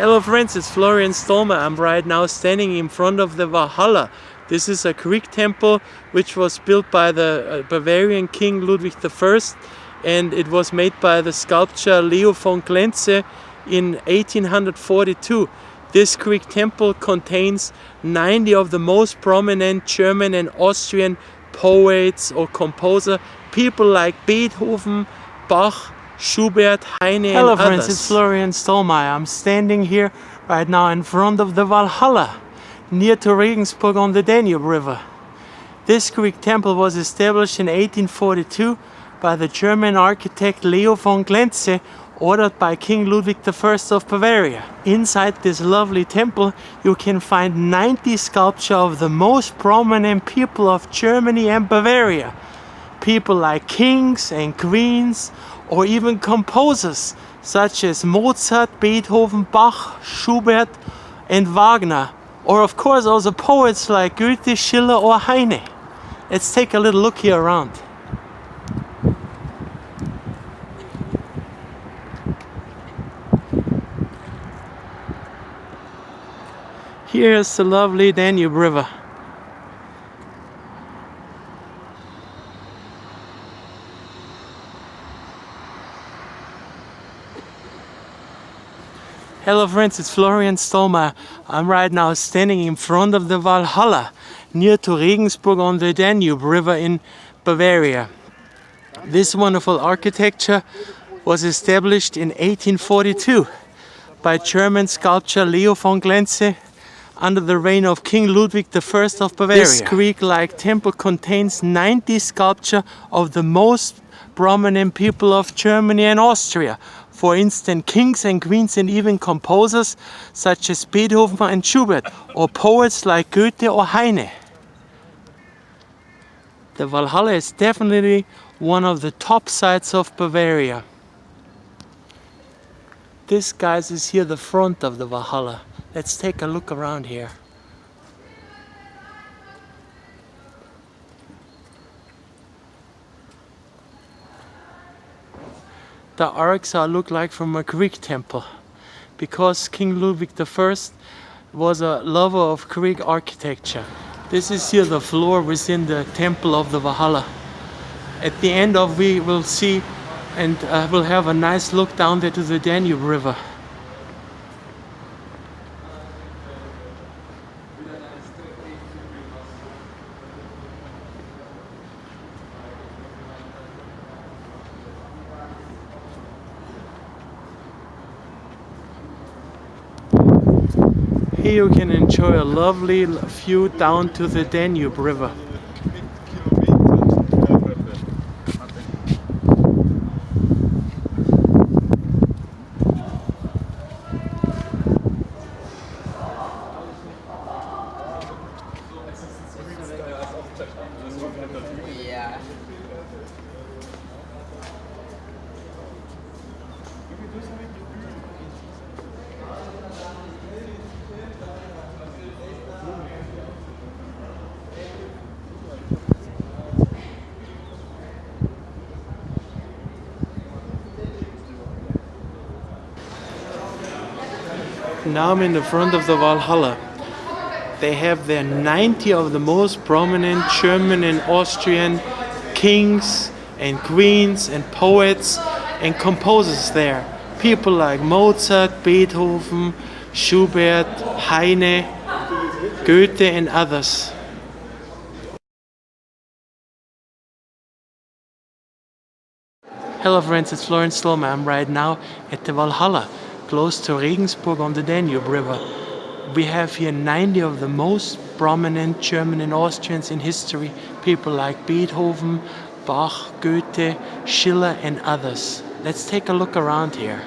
Hello friends, it's Florian Stollmayer. I'm right now standing in front of the Walhalla. This is a Greek temple which was built by the Bavarian King Ludwig I, and it was made by the sculptor Leo von Klenze in 1842. This Greek temple contains 90 of the most prominent German and Austrian poets or composer, people like Beethoven, Bach, Schubert, Heine, Hello and friends, others. it's Florian Stollmayer. I'm standing here right now in front of the Walhalla, near to Regensburg on the Danube River. This Greek temple was established in 1842 by the German architect Leo von Klenze, ordered by King Ludwig I of Bavaria. Inside this lovely temple you can find 90 sculptures of the most prominent people of Germany and Bavaria. People like kings and queens, or even composers such as Mozart, Beethoven, Bach, Schubert and Wagner, or of course also poets like Goethe, Schiller or Heine. Let's take a little look here around. Here's the lovely Danube River. Hello friends, it's Florian Stollmayer. I'm right now standing in front of the Walhalla, near to Regensburg on the Danube River in Bavaria. This wonderful architecture was established in 1842 by German sculptor Leo von Klenze under the reign of King Ludwig I of Bavaria. This Greek-like temple contains 90 sculptures of the most prominent people of Germany and Austria. For instance, kings and queens and even composers such as Beethoven and Schubert, or poets like Goethe or Heine. The Walhalla is definitely one of the top sites of Bavaria. This, guys, is here the front of the Walhalla. Let's take a look around here. The arcs look like from a Greek temple, because King Ludwig I was a lover of Greek architecture. This is here the floor within the temple of the Walhalla. At the end we will see and we'll have a nice look down there to the Danube River. Here you can enjoy a lovely view down to the Danube River. Now I'm in the front of the Walhalla. They have there 90 of the most prominent German and Austrian kings and queens and poets and composers there. People like Mozart, Beethoven, Schubert, Heine, Goethe and others. Hello friends, it's Florian Stollmayer. I'm right now at the Walhalla, close to Regensburg on the Danube River. We have here 90 of the most prominent German and Austrians in history, people like Beethoven, Bach, Goethe, Schiller and others. Let's take a look around here.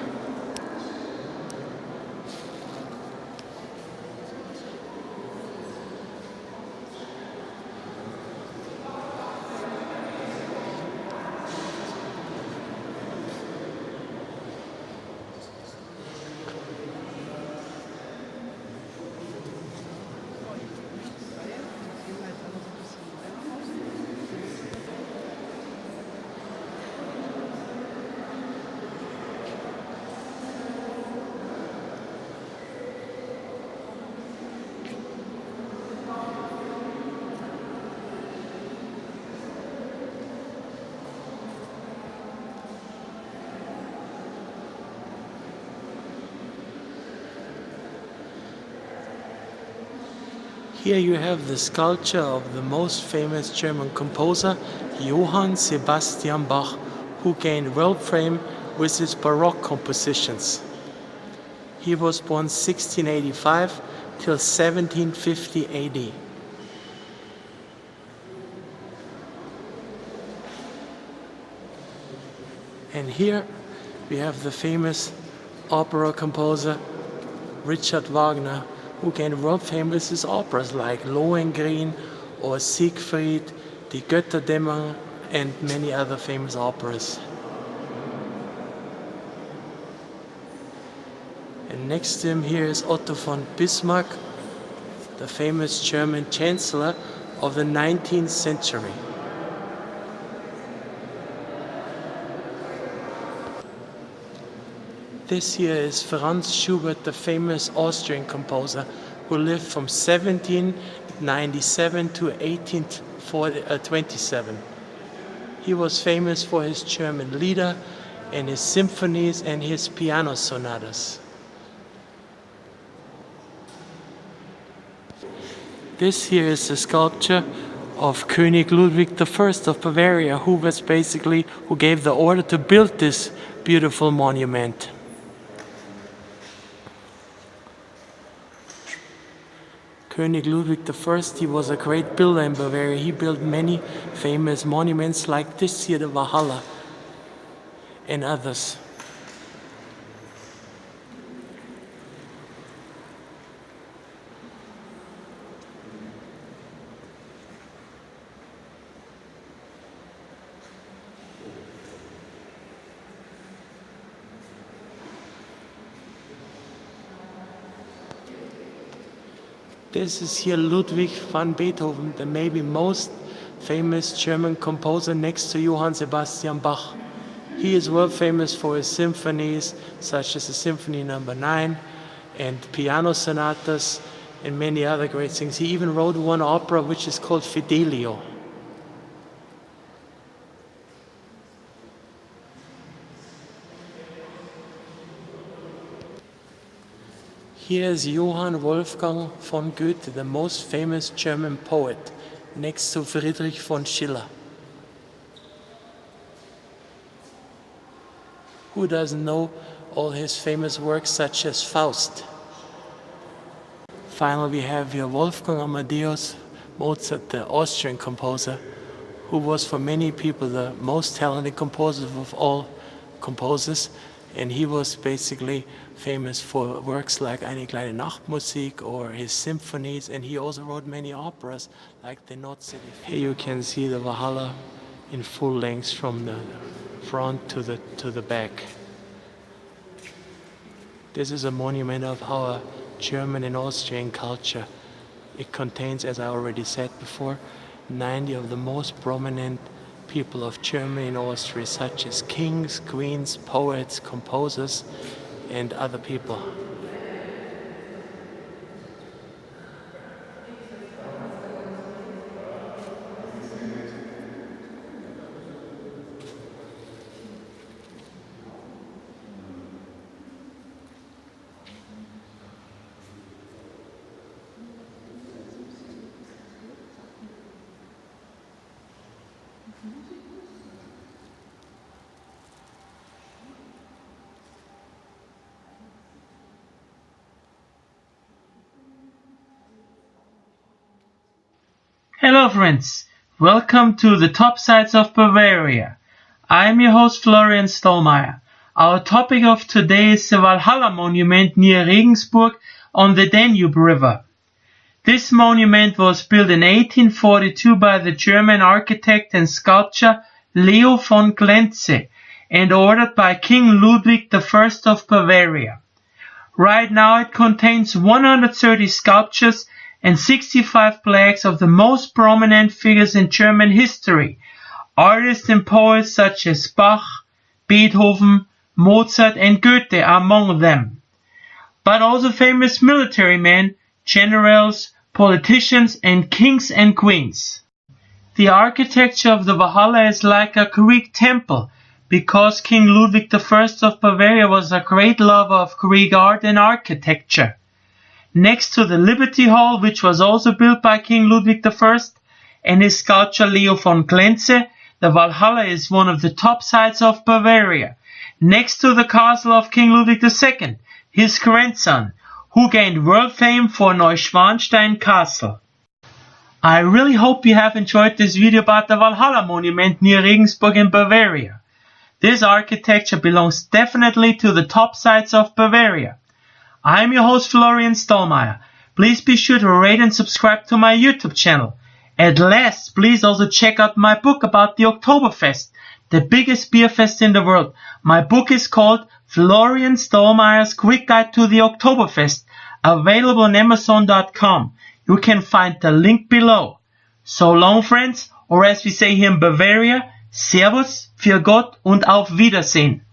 Here you have the sculpture of the most famous German composer, Johann Sebastian Bach, who gained world fame with his Baroque compositions. He was born 1685 till 1750 AD. And here we have the famous opera composer Richard Wagner, who gained world fame with his operas like Lohengrin or Siegfried, Die Götterdämmerung, and many other famous operas. And next to him here is Otto von Bismarck, the famous German chancellor of the 19th century. This here is Franz Schubert, the famous Austrian composer who lived from 1797 to 1827. He was famous for his German lieder and his symphonies and his piano sonatas. This here is a sculpture of König Ludwig I of Bavaria, who gave the order to build this beautiful monument. König Ludwig I, he was a great builder in Bavaria. He built many famous monuments like this here, the Walhalla, and others. This is here Ludwig van Beethoven, the maybe most famous German composer next to Johann Sebastian Bach. He is world famous for his symphonies, such as the Symphony No. 9 and piano sonatas and many other great things. He even wrote one opera which is called Fidelio. Here is Johann Wolfgang von Goethe, the most famous German poet, next to Friedrich von Schiller. Who doesn't know all his famous works such as Faust? Finally, we have here Wolfgang Amadeus Mozart, the Austrian composer, who was for many people the most talented composer of all composers. And he was basically famous for works like Eine kleine Nachtmusik or his symphonies, and he also wrote many operas like the North City. Here you can see the Walhalla in full length from the front to the back. This is a monument of our German and Austrian culture. It contains, as I already said before, 90 of the most prominent people of Germany and Austria, such as kings, queens, poets, composers, and other people. Hello friends, welcome to the top sites of Bavaria. I am your host Florian Stollmayer. Our topic of today is the Walhalla monument near Regensburg on the Danube River. This monument was built in 1842 by the German architect and sculptor Leo von Klenze and ordered by King Ludwig I of Bavaria. Right now it contains 130 sculptures and 65 plaques of the most prominent figures in German history, artists and poets such as Bach, Beethoven, Mozart and Goethe are among them, but also famous military men, generals, politicians and kings and queens. The architecture of the Walhalla is like a Greek temple, because King Ludwig I of Bavaria was a great lover of Greek art and architecture. next to the Liberty Hall, which was also built by King Ludwig I, and his sculptor Leo von Klenze, the Walhalla is one of the top sites of Bavaria, next to the castle of King Ludwig II, his grandson, who gained world fame for Neuschwanstein castle. I really hope you have enjoyed this video about the Walhalla monument near Regensburg in Bavaria. This architecture belongs definitely to the top sites of Bavaria. I am your host Florian Stollmayer. Please be sure to rate and subscribe to my YouTube channel. At last, please also check out my book about the Oktoberfest, the biggest beer fest in the world. My book is called Florian Stollmayer's Quick Guide to the Oktoberfest, available on Amazon.com. You can find the link below. So long, friends, or as we say here in Bavaria, Servus, für Gott und auf Wiedersehen.